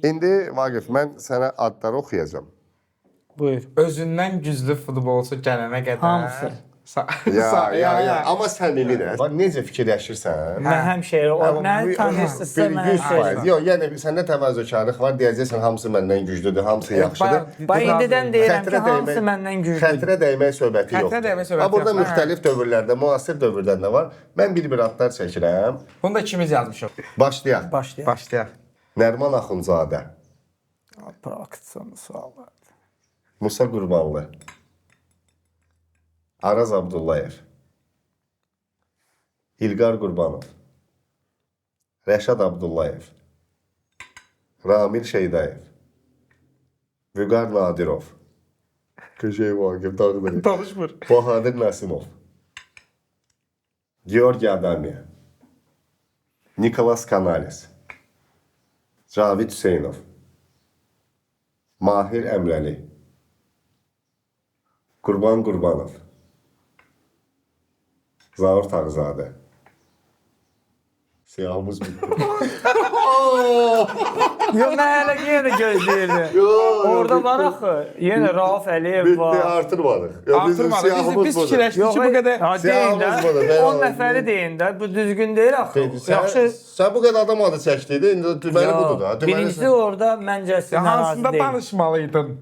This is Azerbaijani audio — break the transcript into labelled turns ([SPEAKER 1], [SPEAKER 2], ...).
[SPEAKER 1] İndi Vaqif, mən sənə adları oxuyacağam.
[SPEAKER 2] Buyur.
[SPEAKER 3] Özündən güclü futbolçu gələnə qədər.
[SPEAKER 2] Hamısı.
[SPEAKER 1] Ya. Amma səmimi də. Necə fikirləşirsən?
[SPEAKER 2] Mən həmişə məni tanıyırsınızsa mən həmişə.
[SPEAKER 1] 100%. Yox, yəni səndə təvazökarlıq var, deyəcəksən hamısı məndən güclüdür, hamısı yaxşıdır.
[SPEAKER 2] Bax indidən deyirəm ki,
[SPEAKER 1] Xətrə
[SPEAKER 2] hamısı
[SPEAKER 1] dəymə-
[SPEAKER 2] məndən güclüdür.
[SPEAKER 1] Xətrə dəymə söhbəti yoxdur.
[SPEAKER 3] Xətrə dəymə söhbəti
[SPEAKER 1] Burada
[SPEAKER 3] yoxdur.
[SPEAKER 1] müxtəlif dövrlərdə, müasir dövrlərdə var. Mən bir adlar çəkirəm.
[SPEAKER 3] Bunu da ikimiz yazmışıq.
[SPEAKER 1] Başlayaq.
[SPEAKER 2] Başlayaq.
[SPEAKER 3] Başlayaq.
[SPEAKER 1] Nərman Axundzadə,
[SPEAKER 2] Praktikasyon suallar.
[SPEAKER 1] Musa Qurbanlı, Araz Abdullayev, İlqar Qurbanov, Rəşad Abdullayev, Ramil Şeydayev, Vüqar Nadirov, Köşey Vaqif Dağdır,
[SPEAKER 3] Danışmır.
[SPEAKER 1] Bahadır Nəsimov, Georgi Adamiya, Nikolas Kanales, Cavid Hüseynov, Mahir Əmrəli, Qurban Qurbanov, Zaur Tağzadə. Siyahımız bitti.
[SPEAKER 2] Yox, mən hələ yenə gözləyirdim. Orada var axı. Yenə Rauf Əliyev
[SPEAKER 1] Bitti,
[SPEAKER 2] var.
[SPEAKER 1] artırmadıq. Ya, bizim
[SPEAKER 3] Artırmadı.
[SPEAKER 1] siyahımız
[SPEAKER 3] Biz
[SPEAKER 1] budur.
[SPEAKER 3] fikirləşdik ki, bu qədər.
[SPEAKER 2] Ha, deyin
[SPEAKER 1] Siyahımız budur,
[SPEAKER 2] də.
[SPEAKER 1] ben
[SPEAKER 2] 10
[SPEAKER 1] o-
[SPEAKER 2] nəfəri deyin də. Bu düzgün deyil axı. Yaxşı.
[SPEAKER 1] Sən bu qədər adam adı çəkdiydi, indi deməli budur da. Deməli
[SPEAKER 2] Birincisi orada məncə siz
[SPEAKER 3] Ya
[SPEAKER 2] narazı
[SPEAKER 3] hansında
[SPEAKER 2] deyil.
[SPEAKER 3] danışmalıydın?